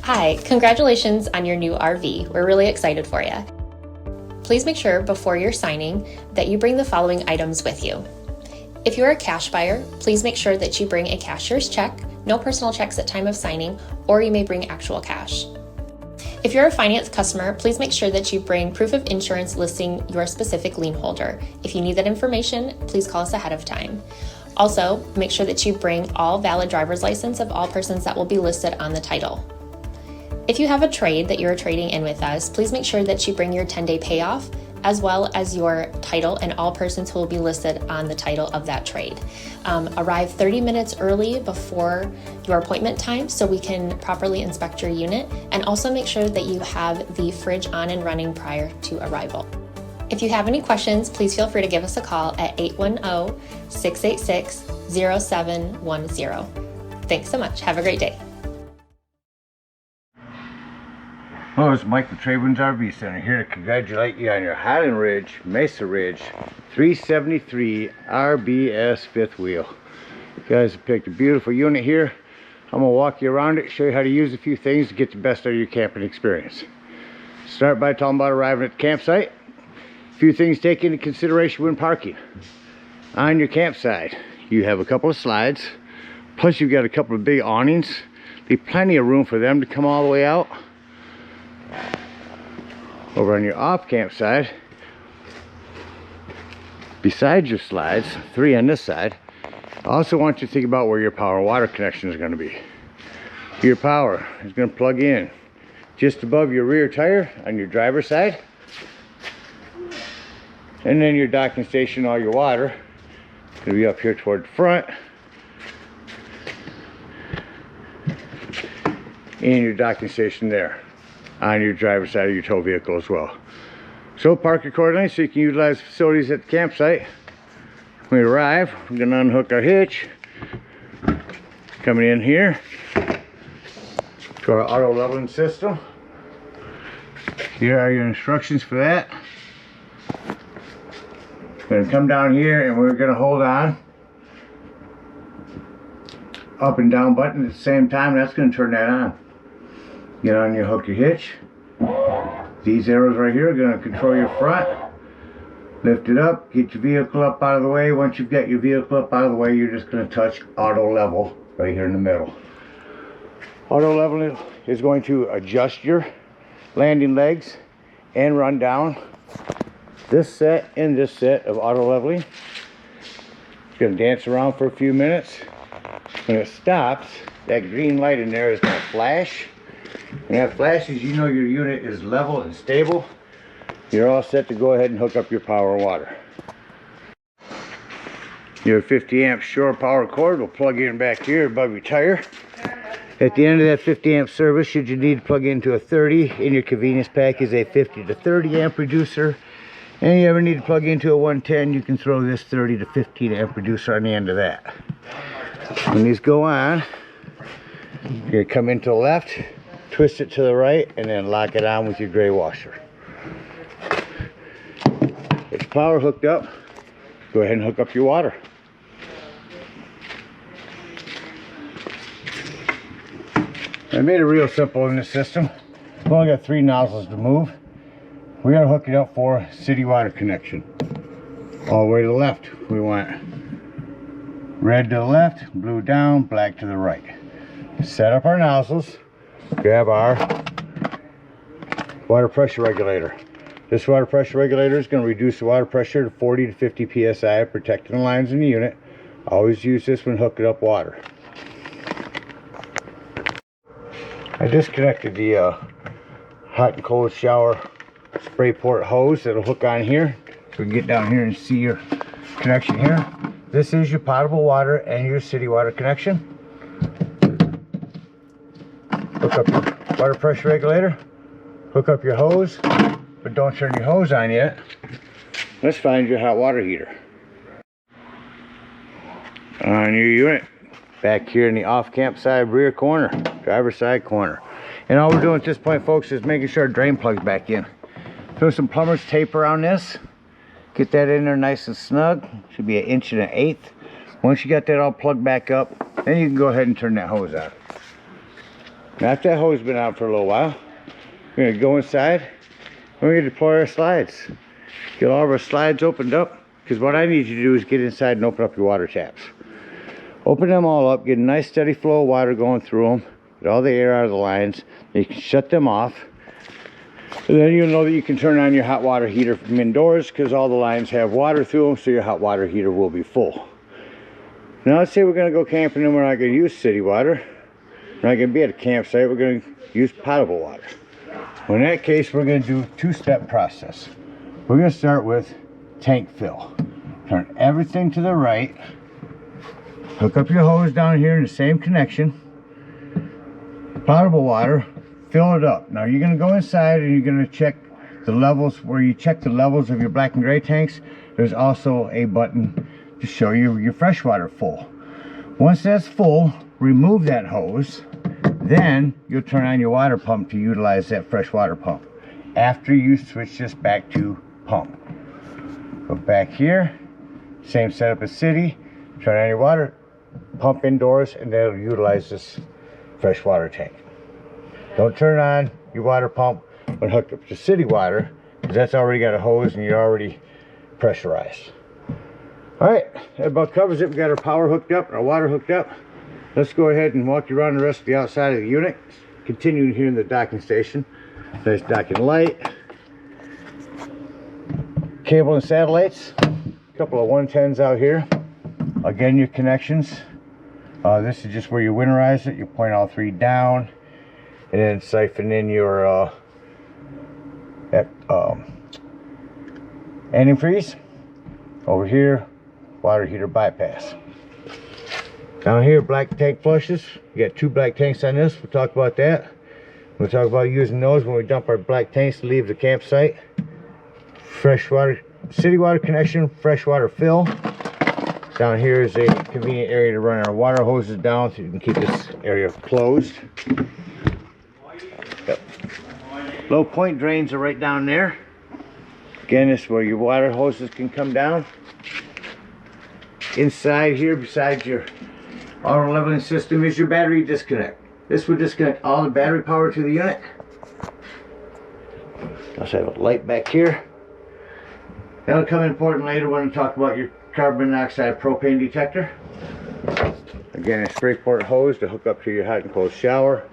Hi, congratulations on your new RV. We're really excited for you. Please make sure before you're signing that you bring the following items with you. If you're a cash buyer, please make sure that you bring a cashier's check, no personal checks at time of signing, or you may bring actual cash. If you're a finance customer, please make sure that you bring proof of insurance listing your specific lien holder. If you need that information, please call us ahead of time. Also, make sure that you bring all valid driver's license of all persons that will be listed on the title. If you have a trade that you're trading in with us, please make sure that you bring your 10-day payoff as well as your title and all persons who will be listed on the title of that trade. Arrive 30 minutes early before your appointment time so we can properly inspect your unit, and also make sure that you have the fridge on and running prior to arrival. If you have any questions, please feel free to give us a call at 810-686-0710. Thanks so much. Have a great day. Hello, it's Mike with TradeWinds RV Center here to congratulate you on your Highland Ridge, Mesa Ridge 373 RBS fifth wheel. You guys have picked a beautiful unit here. I'm going to walk you around it, show you how to use a few things to get the best out of your camping experience. Start by talking about arriving at the campsite. A few things to take into consideration when parking. On your campsite, you have a couple of slides, plus you've got a couple of big awnings. Leave plenty of room for them to come all the way out. Over on your off campsite, besides your slides, 3 on this side, I also want you to think about where your power and water connection is going to be. Your power is going to plug in just above your rear tire on your driver's side, and then your docking station, all your water is going to be up here toward the front, and your docking station there on your driver's side of your tow vehicle as well. So park accordingly so you can utilize the facilities at the campsite. When we arrive, we're going to unhook our hitch. Coming in here to our auto leveling system. Here are your instructions for that. We're going to come down here and we're going to hold on up and down button at the same time. That's going to turn that on. Get on your hook your hitch. These arrows right here are going to control your front. Lift it up, get your vehicle up out of the way. Once you've got your vehicle up out of the way, you're just going to touch auto level right here in the middle. Auto level is going to adjust your landing legs and run down this set and this set of auto leveling. It's going to dance around for a few minutes. When it stops, that green light in there is going to flash. When that flashes, you know your unit is level and stable. You're all set to go ahead and hook up your power and water. Your 50 amp shore power cord will plug in back here above your tire. At the end of that 50 amp service, should you need to plug into a 30, in your convenience pack is a 50 to 30 amp reducer. And you ever need to plug into a 110, you can throw this 30 to 15 amp reducer on the end of that. When these go on, you're going to come into the left, twist it to the right, and then lock it on with your gray washer. It's power hooked up. Go ahead and hook up your water. I made it real simple in this system. We've only got 3 nozzles to move. We're going to hook it up for city water connection. All the way to the left. We want red to the left, blue down, black to the right. Set up our nozzles. Grab our water pressure regulator. This water pressure regulator is going to reduce the water pressure to 40 to 50 psi, protecting the lines in the unit. Always use this when hooking up water. I disconnected the hot and cold shower spray port hose that'll hook on here. So we can get down here and see your connection here. This is your potable water and your city water connection. Hook up your water pressure regulator, hook up your hose, but don't turn your hose on yet. Let's find your hot water heater. On your unit, back here in the off campsite rear corner, driver's side corner. And all we're doing at this point, folks, is making sure our drain plug's back in. Throw some plumber's tape around this. Get that in there nice and snug. Should be 1 1/8 inches. Once you got that all plugged back up, then you can go ahead and turn that hose on. Now after that hose has been out for a little while, we're going to go inside and we're going to deploy our slides. Get all of our slides opened up, because what I need you to do is get inside and open up your water taps. Open them all up, get a nice steady flow of water going through them, get all the air out of the lines, then you can shut them off. And then you'll know that you can turn on your hot water heater from indoors, because all the lines have water through them, so your hot water heater will be full. Now let's say we're going to go camping and we're not going to use city water. We're not going to be at a campsite, we're going to use potable water. Well, in that case, we're going to do a two-step process. We're going to start with tank fill. Turn everything to the right. Hook up your hose down here in the same connection. Potable water, fill it up. Now you're going to go inside and you're going to check the levels. Where you check the levels of your black and gray tanks, there's also a button to show you your fresh water full. Once that's full, remove that hose. Then you'll turn on your water pump to utilize that fresh water pump. After you switch this back to pump. Go back here, same setup as city. Turn on your water pump indoors, and that'll utilize this fresh water tank. Don't turn on your water pump when hooked up to city water, because that's already got a hose and you're already pressurized. Alright, that about covers it. We got our power hooked up and our water hooked up. Let's go ahead and walk you around the rest of the outside of the unit. Continuing here in the docking station. Nice docking light. Cable and satellites. A couple of 110s out here. Again, your connections. This is just where you winterize it. You point all three down and then siphon in your antifreeze. Over here, water heater bypass. Down here, black tank flushes. You got two black tanks on this. We'll talk about that. We'll talk about using those when we dump our black tanks to leave the campsite. Fresh water, city water connection, fresh water fill. Down here is a convenient area to run our water hoses down so you can keep this area closed. Yep. Low point drains are right down there. Again, this is where your water hoses can come down. Inside here, besides your auto leveling system, is your battery disconnect. This would disconnect all the battery power to the unit. Also have a light back here. That'll come important later when we talk about your carbon monoxide propane detector. Again, a spray port hose to hook up to your hot and cold shower.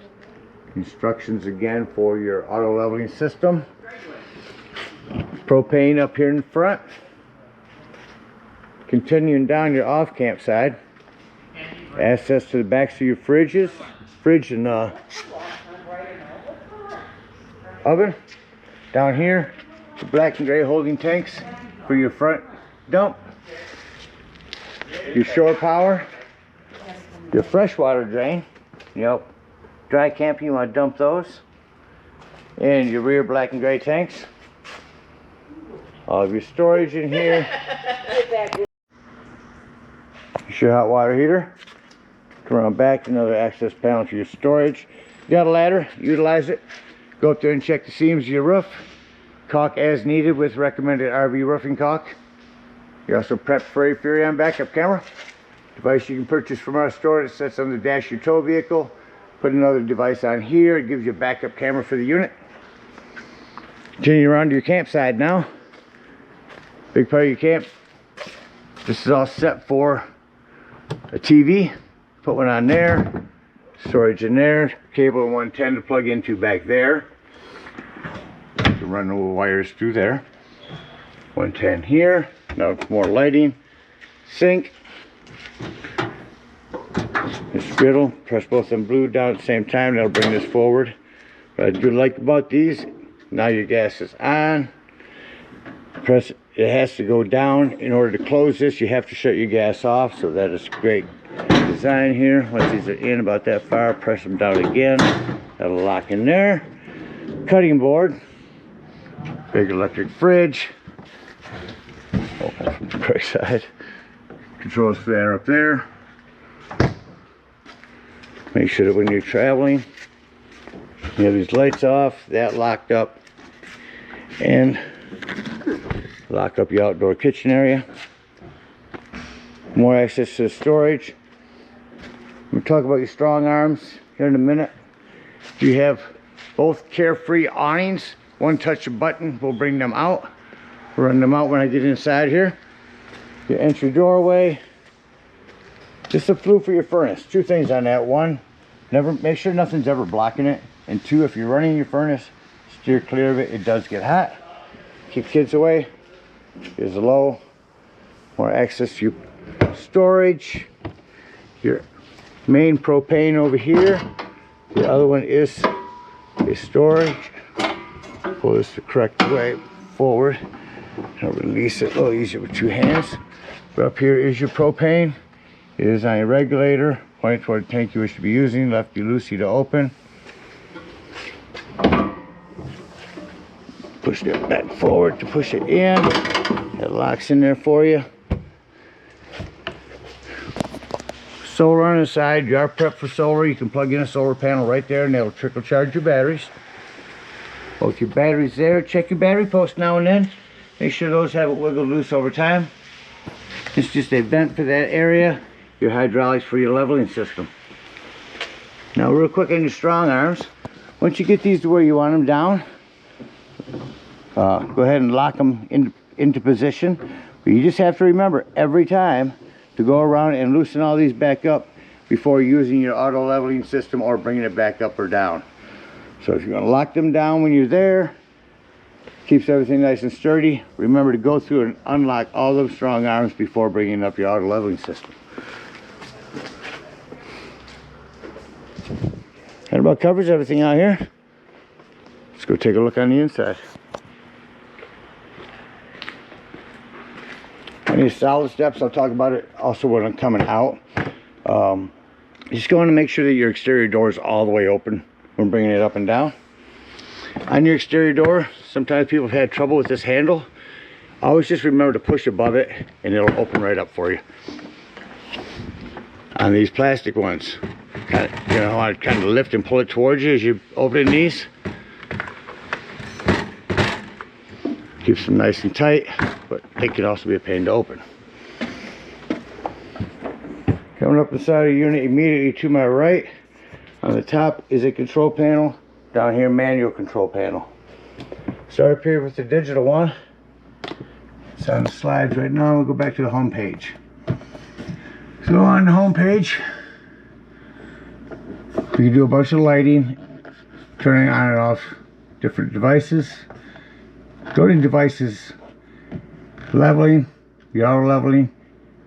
Instructions again for your auto leveling system. Propane up here in front. Continuing down your off camp side, access to the backs of your fridge and oven. Down here, the black and gray holding tanks for your front dump. Your shore power, your freshwater drain. Yep, dry camping, you want to dump those. And your rear black and gray tanks. All of your storage in here. Your hot water heater. Come around back, another access panel to your storage. You got a ladder, utilize it. Go up there and check the seams of your roof. Caulk as needed with recommended RV roofing caulk. You're also prepped for a Furrion backup camera. Device you can purchase from our store that sits on the dash of your tow vehicle. Put another device on here, it gives you a backup camera for the unit. Continue around to your campsite now. Big part of your camp. This is all set for a TV. Put one on there. Storage in there. Cable 110 to plug into back there. You can run the wires through there. 110 here. Now more lighting. Sink. This griddle. Press both them blue down at the same time. That'll bring this forward. What I do like about these, now your gas is on. Press it has to go down. In order to close this, you have to shut your gas off. So that is great design here. Once these are in about that far, press them down again. That'll lock in there. Cutting board. Big electric fridge. Open from the right side. Controls for that up there. Make sure that when you're traveling, you have these lights off, that locked up, and lock up your outdoor kitchen area. More access to the storage. We'll talk about your strong arms here in a minute. You have both carefree awnings. One touch of button will bring them out. Run them out when I get inside here. Your entry doorway. Just a flue for your furnace. Two things on that. One, never make sure nothing's ever blocking it. And two, if you're running your furnace, steer clear of it. It does get hot. Keep kids away. Here's a low. More access to your storage. Your main propane over here. The other one is a storage. Pull this the correct way forward. I'll release it a little easier with two hands. But up here is your propane. It is on a regulator. Point toward the tank you wish to be using. Lefty loosey to open. Push that back forward to push it in. It locks in there for you. Solar on the side. You are prepped for solar. You can plug in a solar panel right there and it'll trickle charge your batteries. Both your batteries there. Check your battery post now and then. Make sure those haven't wiggled loose over time. It's just a vent for that area. Your hydraulics for your leveling system. Now real quick on your strong arms. Once you get these to where you want them down, go ahead and lock them into position. But you just have to remember every time to go around and loosen all these back up before using your auto leveling system or bringing it back up or down. So if you're going to lock them down when you're there, keeps everything nice and sturdy. Remember to go through and unlock all those strong arms before bringing up your auto leveling system. That about covers everything out here. Let's go take a look on the inside. Any solid steps, I'll talk about it also when I'm coming out. Just going to make sure that your exterior door is all the way open when bringing it up and down. On your exterior door, sometimes people have had trouble with this handle. Always just remember to push above it and it'll open right up for you. On these plastic ones, you want to kind of lift and pull it towards you as you open these. Keeps them nice and tight, but it can also be a pain to open. Coming up inside of the unit immediately to my right, on the top is a control panel. Down here, manual control panel. Start up here with the digital one. It's on the slides right now. We'll go back to the home page. So on the home page, we can do a bunch of lighting, turning on and off different devices. Go to devices, leveling, your auto leveling,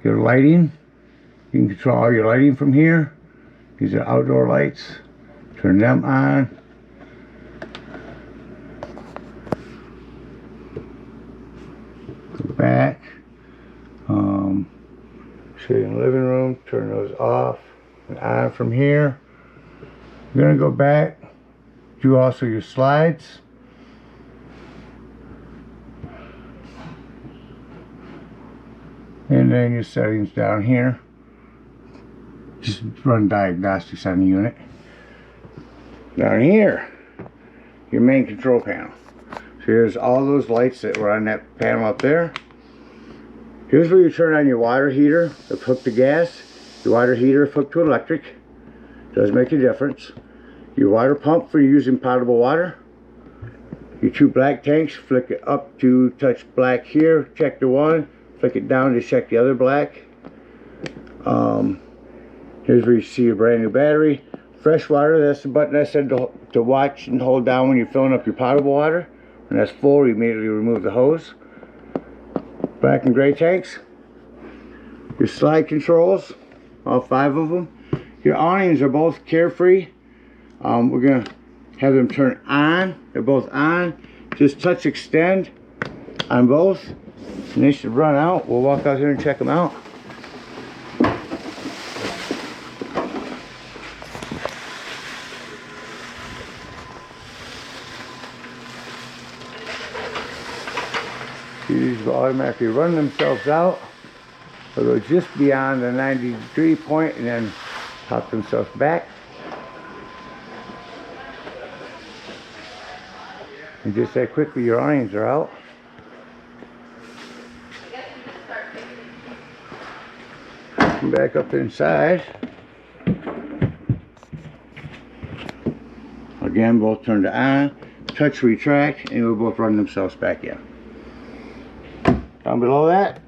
your lighting. You can control all your lighting from here. These are outdoor lights. Turn them on. Go back. Show you in the living room. Turn those off and on from here. You're going to go back. Do also your slides. And then your settings down here. Just run diagnostics on the unit. Down here, your main control panel. So here's all those lights that were on that panel up there. Here's where you turn on your water heater if hooked to gas. Your water heater if hooked to electric. Does make a difference. Your water pump for using potable water. Your two black tanks, flick it up to touch black here, check the one. Flick it down to check the other black. Here's where you see your brand new battery. Fresh water, that's the button I said to watch and hold down when you're filling up your potable water. When that's full, you immediately remove the hose. Black and gray tanks. Your slide controls, all 5 of them. Your awnings are both carefree. We're going to have them turn on. They're both on. Just touch extend on both. And they should run out. We'll walk out here and check them out. These will automatically run themselves out. They'll go just beyond the 90-degree point and then pop themselves back. And just that quickly your awnings are out. Come back up inside. Again, both turn to on, touch retract, and will both run themselves back in. Down below that,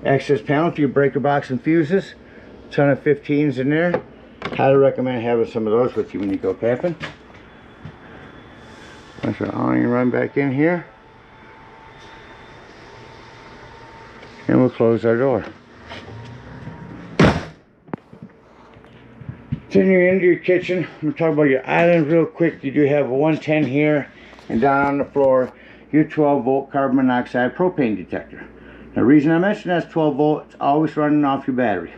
access panel for your breaker box and fuses. Ton of 15s in there. Highly recommend having some of those with you when you go camping. That's our awning run back in here. And we'll close our door. Continuing into your kitchen, I'm going to talk about your island real quick. You do have a 110 here, and down on the floor, your 12 volt carbon monoxide propane detector. Now, the reason I mention that's 12 volt, it's always running off your battery.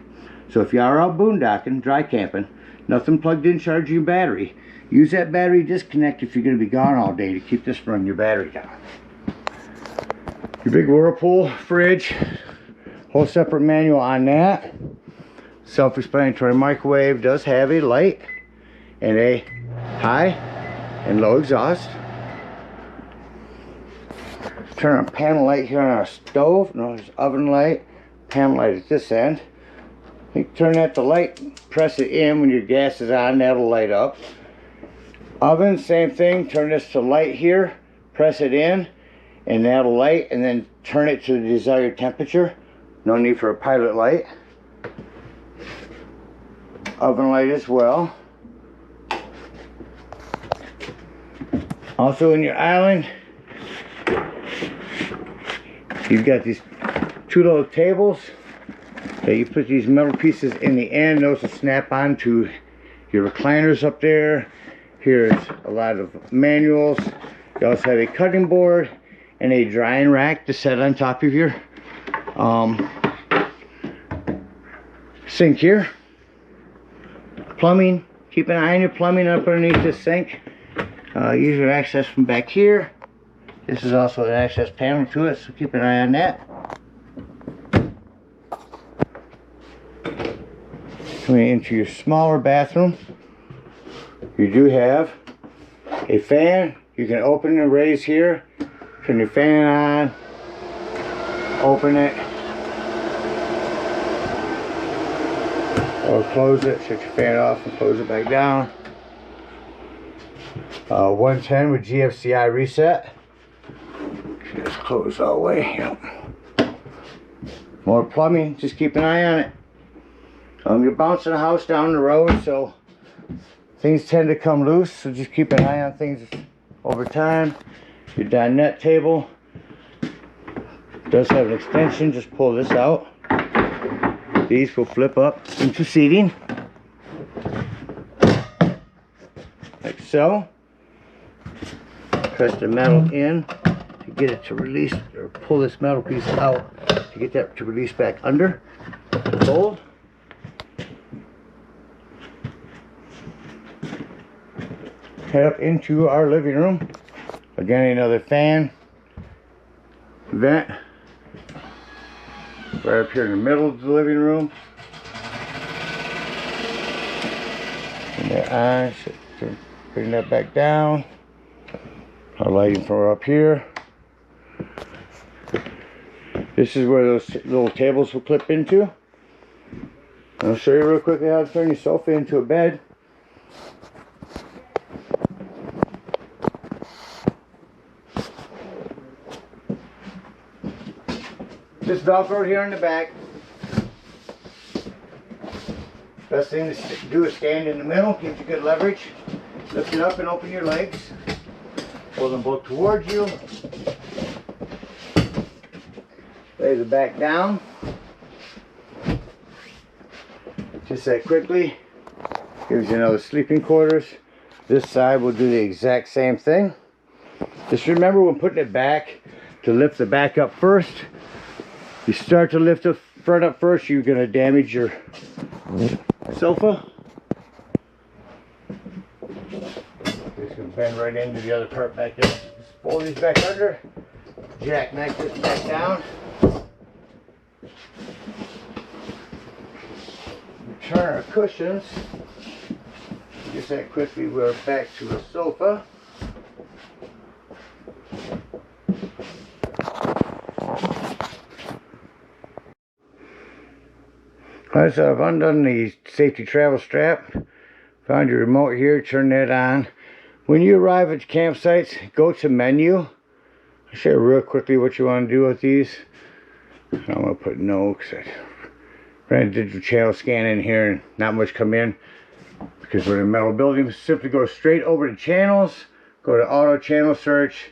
So if you are out boondocking, dry camping, nothing plugged in charging your battery, use that battery disconnect if you're going to be gone all day to keep this running your battery down. Your big Whirlpool fridge, whole separate manual on that. Self-explanatory microwave does have a light and a high and low exhaust. Turn on panel light here on our stove. No, there's oven light, panel light at this end. You turn that to light, press it in when your gas is on, that'll light up. Oven, same thing, turn this to light here, press it in, and that'll light, and then turn it to the desired temperature. No need for a pilot light. Oven light as well. Also in your island, you've got these two little tables that you put these metal pieces in the end. Those will snap onto your recliners up there. Here's a lot of manuals. You also have a cutting board and a drying rack to set on top of your sink here. Plumbing, keep an eye on your plumbing up underneath this sink. Use your access from back here. This is also an access panel to it, so keep an eye on that. Coming into your smaller bathroom, you do have a fan. You can open and raise here, turn your fan on, open it, or close it, shut your fan off and close it back down. 110 with GFCI reset. Just close all the way. Yep. More plumbing, just keep an eye on it. You're bouncing a house down the road, so things tend to come loose, so just keep an eye on things over time. Your dinette table does have an extension, just pull this out. These will flip up into seating, like so. Press the metal in to get it to release, or pull this metal piece out to get that to release back under. Fold. Head up into our living room. Again, another fan, vent, right up here in the middle of the living room. And that on, bring that back down. Our lighting from up here. This is where those little tables will clip into. I'll show you real quickly how to turn your sofa into a bed. This Velcro here in the back. Best thing to do is stand in the middle, gives you good leverage. Lift it up and open your legs. Pull them both towards you. Lay the back down. Just that quickly. Gives you another sleeping quarters. This side will do the exact same thing. Just remember when putting it back to lift the back up first. You start to lift the front up first, you're going to damage your sofa. Just going to bend right into the other part back there. Just pull these back under. Jackknife this back down. Turn our cushions. Just that quickly, we're back to the sofa. Alright, so I've undone the safety travel strap. Found your remote here, turn that on. When you arrive at campsites, go to menu. I'll show you real quickly what you want to do with these. I'm going to put no because I ran a digital channel scan in here and not much come in because we're in a metal building. Simply go straight over to channels, go to auto channel search,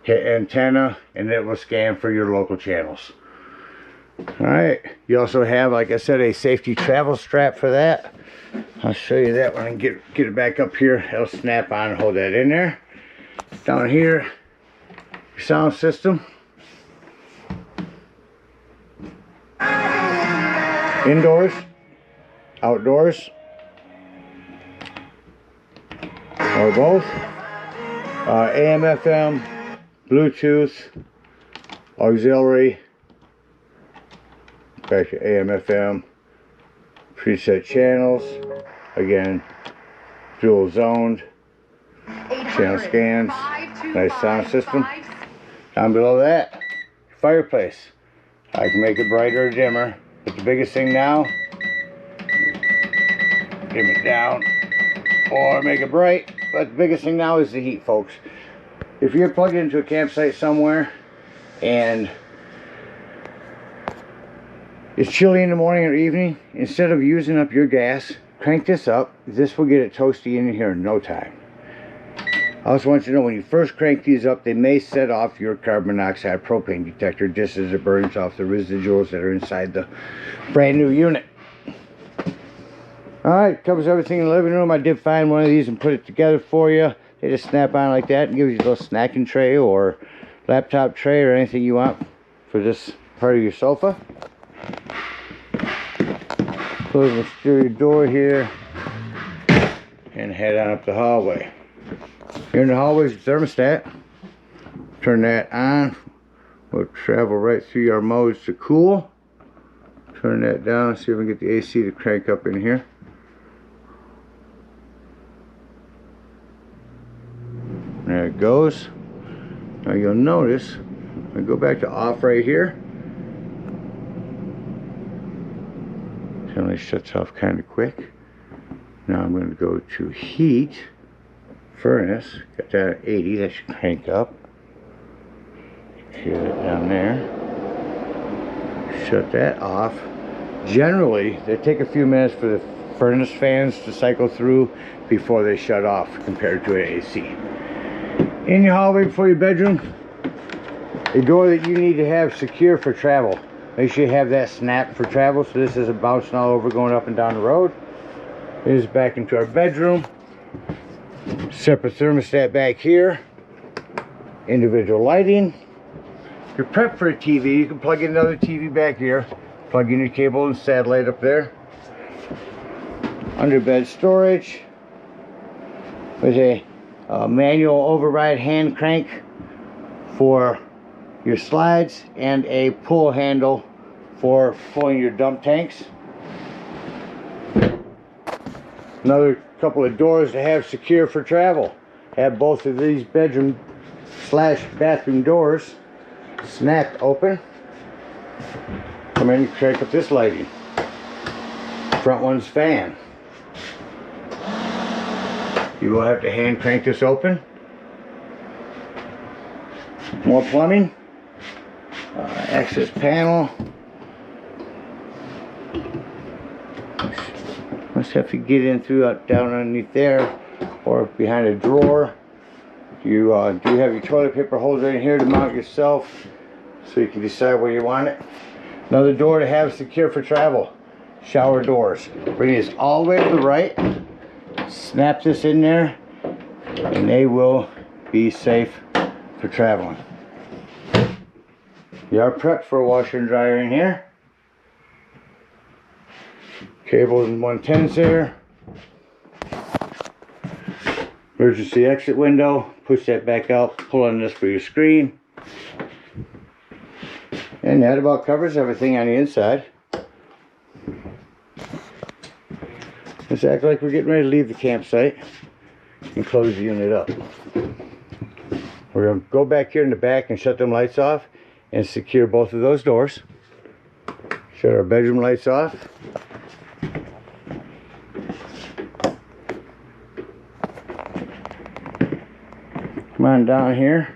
hit antenna, and it will scan for your local channels. Alright, you also have, like I said, a safety travel strap for that. I'll show you that when I get it back up here. It'll snap on and hold that in there. Down here, your sound system. Indoors, outdoors, or both. AM, FM, Bluetooth, auxiliary, back to AM, FM, preset channels, again, dual zoned, channel scans, nice sound system. Down below that, fireplace. I can make it brighter or dimmer, but the biggest thing now, dim it down or make it bright, but the biggest thing now is the heat, folks. If you're plugged into a campsite somewhere and it's chilly in the morning or evening, instead of using up your gas, crank this up. This will get it toasty in here in no time. I also want you to know, when you first crank these up, they may set off your carbon monoxide propane detector just as it burns off the residuals that are inside the brand new unit. Alright, covers everything in the living room. I did find one of these and put it together for you. They just snap on like that and gives you a little snacking tray or laptop tray or anything you want for this part of your sofa. Close the exterior door here and head on up the hallway. Here in the hallway is the thermostat. Turn that on. We'll travel right through our modes to cool. Turn that down, see if we can get the AC to crank up in here. There it goes. Now you'll notice, I go back to off right here. Generally shuts off kind of quick. Now I'm going to go to heat, furnace, got that at 80, that should crank up. Hear that down there. Shut that off. Generally, they take a few minutes for the furnace fans to cycle through before they shut off compared to an AC. In your hallway before your bedroom, a door that you need to have secure for travel. Make sure you have that snap for travel so this isn't bouncing all over going up and down the road. Here's back into our bedroom. Separate thermostat back here. Individual lighting. If you're prepped for a TV, you can plug in another TV back here. Plug in your cable and satellite up there. Under bed storage. With a manual override hand crank for your slides and a pull handle for pulling your dump tanks. Another couple of doors to have secure for travel. Have both of these bedroom / bathroom doors snapped open. Come in and crank up this lighting. Front one's fan. You will have to hand crank this open. More plumbing. Access panel. Must have to get in through down underneath there or behind a drawer. You do have your toilet paper holder in here to mount yourself so you can decide where you want it. Another door to have secure for travel. Shower doors. Bring this all the way to the right. Snap this in there and they will be safe for traveling. You are prepped for a washer and dryer in here. Cables and 110s there. Emergency exit window. Push that back out. Pull on this for your screen. And that about covers everything on the inside. Let's act like we're getting ready to leave the campsite and close the unit up. We're going to go back here in the back and shut them lights off and secure both of those doors. Shut our bedroom lights off. Come on down here.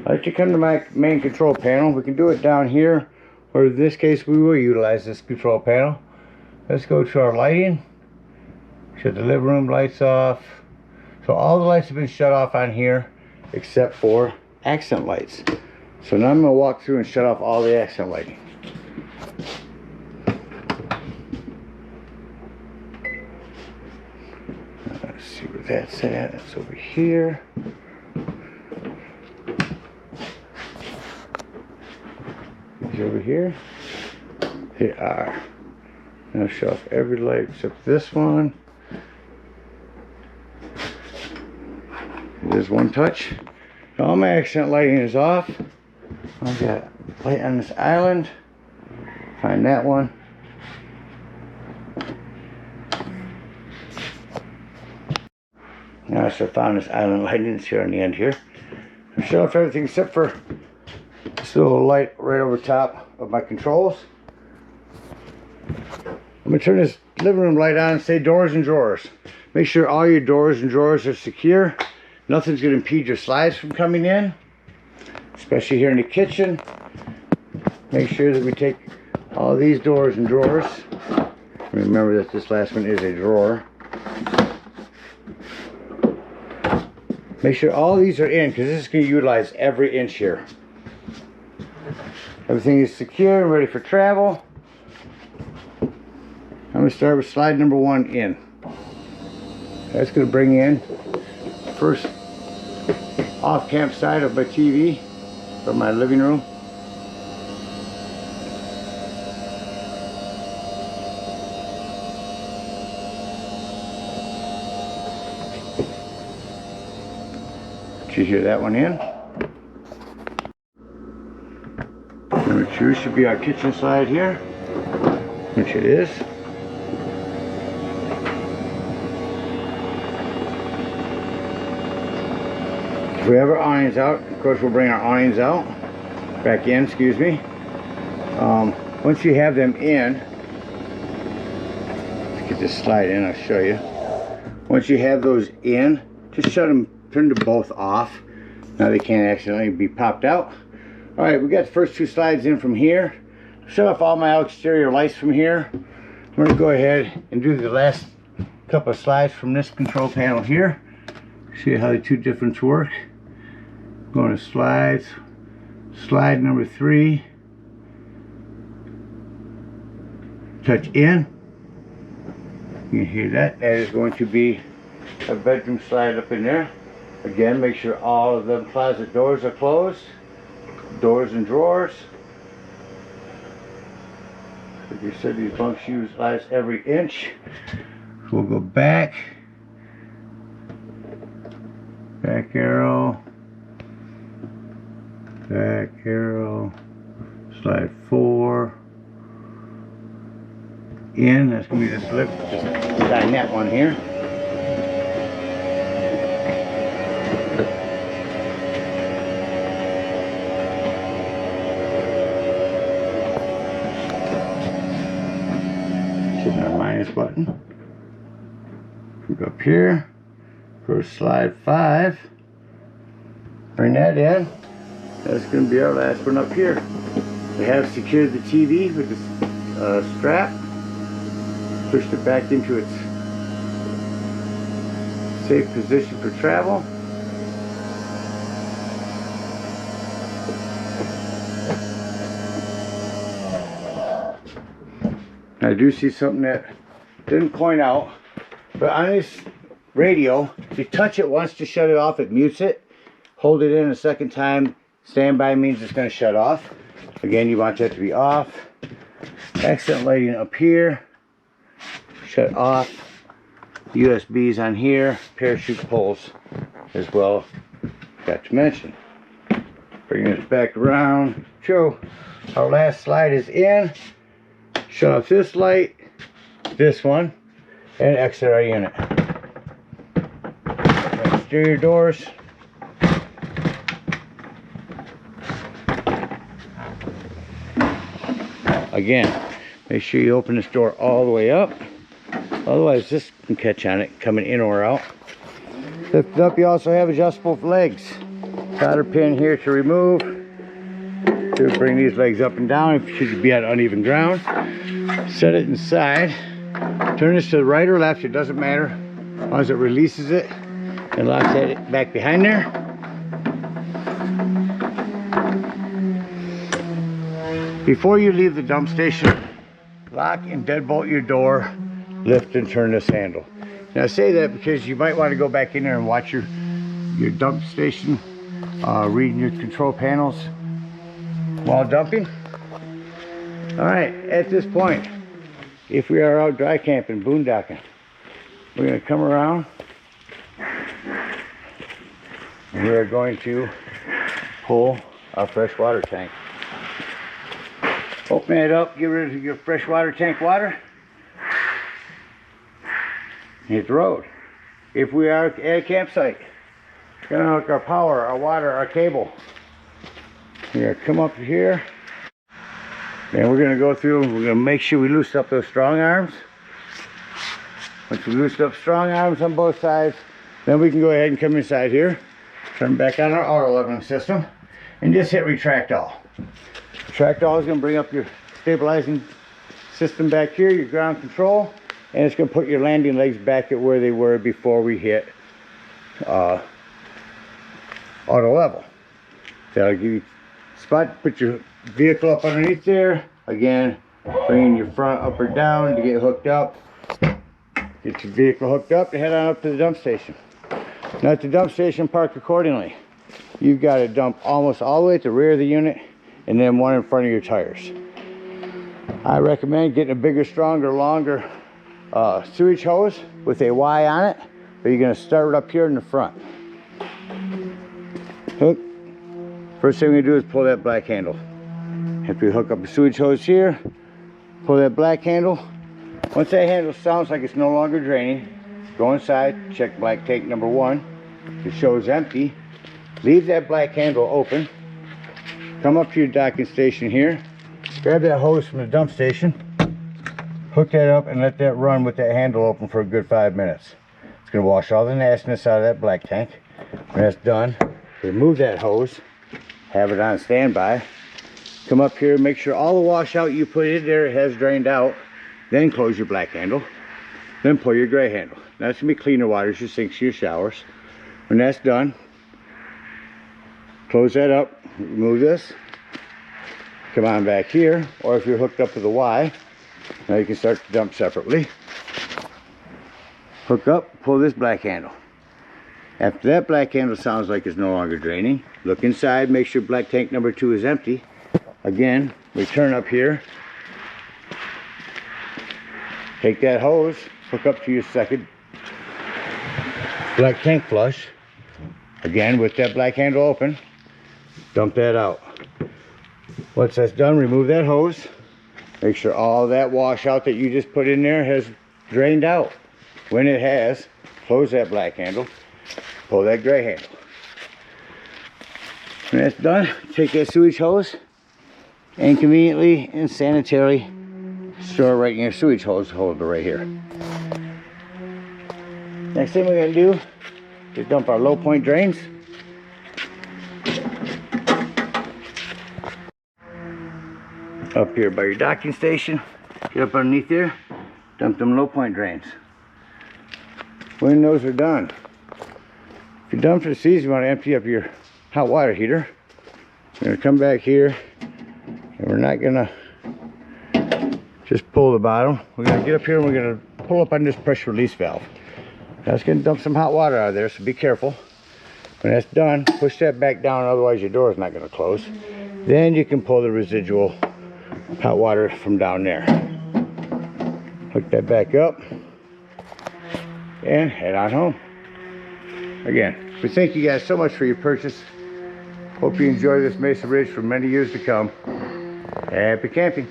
I like to come to my main control panel. We can do it down here, or in this case we will utilize this control panel. Let's go to our lighting. Shut the living room lights off. So all the lights have been shut off on here except for accent lights. So now I'm going to walk through and shut off all the accent lighting. Let's see where that's at. That's over here. These over here. They are. Now shut off every light except this one. There's one touch. All my accent lighting is off. I've got light on this island. Find that one. Now I still found this island lighting. It's here on the end here. I shut off everything except for this little light right over top of my controls. I'm going to turn this living room light on and say doors and drawers. Make sure all your doors and drawers are secure. Nothing's going to impede your slides from coming in, especially here in the kitchen. Make sure that we take all these doors and drawers. Remember that this last one is a drawer. Make sure all these are in, because this is going to utilize every inch here. Everything is secure and ready for travel. I'm going to start with slide number 1 in. That's going to bring in first off-camp side of my TV from my living room. Did you hear that one in? Number 2 should be our kitchen side here, which it is. If we have our awnings out, of course we'll bring our awnings out, back in, excuse me. Once you have them in, let's get this slide in, I'll show you. Once you have those in, just shut them, turn them both off. Now they can't accidentally be popped out. Alright, we got the first 2 slides in from here. Shut off all my exterior lights from here. I'm going to go ahead and do the last couple of slides from this control panel here. See how the 2 difference work. Going to slides. Slide number 3. Touch in. You can hear that. That is going to be a bedroom slide up in there. Again, make sure all of them closet doors are closed. Doors and drawers. Like I said, these bunks utilize every inch. We'll go back. Back arrow. Back arrow. Slide 4. In. That's going to be the slip. Just sign that one here. Hitting our minus button. Go up here. Go to slide 5. Bring that in. That's going to be our last one up here. We have secured the TV with the strap. Pushed it back into its safe position for travel. I do see something that didn't point out, but on this radio, if you touch it once to shut it off, it mutes it. Hold it in a second time. Standby means it's going to shut off. Again, you want that to be off. Accent lighting up here. Shut off. USBs on here. Parachute poles as well. Got to mention. Bringing this back around. Show our last slide is in. Shut off this light. This one. And exit our unit. Exterior doors. Again, make sure you open this door all the way up. Otherwise, this can catch on it coming in or out. Lift it up, you also have adjustable legs. solder pin here to remove. To bring these legs up and down if you should be at uneven ground. Set it inside. Turn this to the right or left, it doesn't matter. As long as it releases it and locks that back behind there. Before you leave the dump station, lock and deadbolt your door, lift and turn this handle. Now I say that because you might want to go back in there and watch your dump station, reading your control panels while dumping. All right, at this point, if we are out dry camping, boondocking, we're going to come around. We are going to pull our freshwater tank. Open it up, get rid of your freshwater tank water. Hit the road. If we are at a campsite, we're going to hook our power, our water, our cable. We're going to come up here. And we're going to go through, we're going to make sure we loosen up those strong arms. Once we loosen up strong arms on both sides, then we can go ahead and come inside here, turn back on our auto leveling system, and just hit retract all. Retract all is going to bring up your stabilizing system back here, your ground control, and it's going to put your landing legs back at where they were before we hit auto level. That'll give you a spot, put your vehicle up underneath there. Again, bringing your front up or down to get hooked up. Get your vehicle hooked up to head on up to the dump station. Now at the dump station, park accordingly. You've got to dump almost all the way at the rear of the unit and then one in front of your tires. I recommend getting a bigger, stronger, longer sewage hose with a Y on it, but you're going to start it up here in the front. Hook. First thing we do is pull that black handle. After we hook up the sewage hose here, pull that black handle. Once that handle sounds like it's no longer draining, go inside, check black tank number 1. It shows empty. Leave that black handle open. Come up to your docking station here. Grab that hose from the dump station. Hook that up and let that run with that handle open for a good 5 minutes. It's going to wash all the nastiness out of that black tank. When that's done, remove that hose. Have it on standby. Come up here, make sure all the washout you put in there has drained out. Then close your black handle. Then pull your gray handle. Now that's going to be cleaner water, your sinks, your showers. When that's done, close that up, remove this. Come on back here, or if you're hooked up to the Y, now you can start to dump separately. Hook up, pull this black handle. After that black handle sounds like it's no longer draining, look inside, make sure black tank number 2 is empty. Again, return up here. Take that hose, hook up to your second black tank flush. Again, with that black handle open, dump that out. Once that's done, remove that hose. Make sure all that washout that you just put in there has drained out. When it has, close that black handle, pull that gray handle. When that's done, take that sewage hose and conveniently and sanitarily store it right in your sewage hose holder right here. Next thing we're going to do is dump our low point drains. Up here by your docking station, get up underneath there, dump them low point drains. When those are done, if you're done for the season, you want to empty up your hot water heater. We're going to come back here and we're not going to just pull the bottom. We're going to get up here and we're going to pull up on this pressure release valve. That's going to dump some hot water out of there, so be careful. When that's done, push that back down, otherwise your door is not going to close. Then you can pull the residual hot water from down there. Hook that back up and head on home. Again, we thank you guys so much for your purchase. Hope you enjoy this Mesa Ridge for many years to come. Happy camping.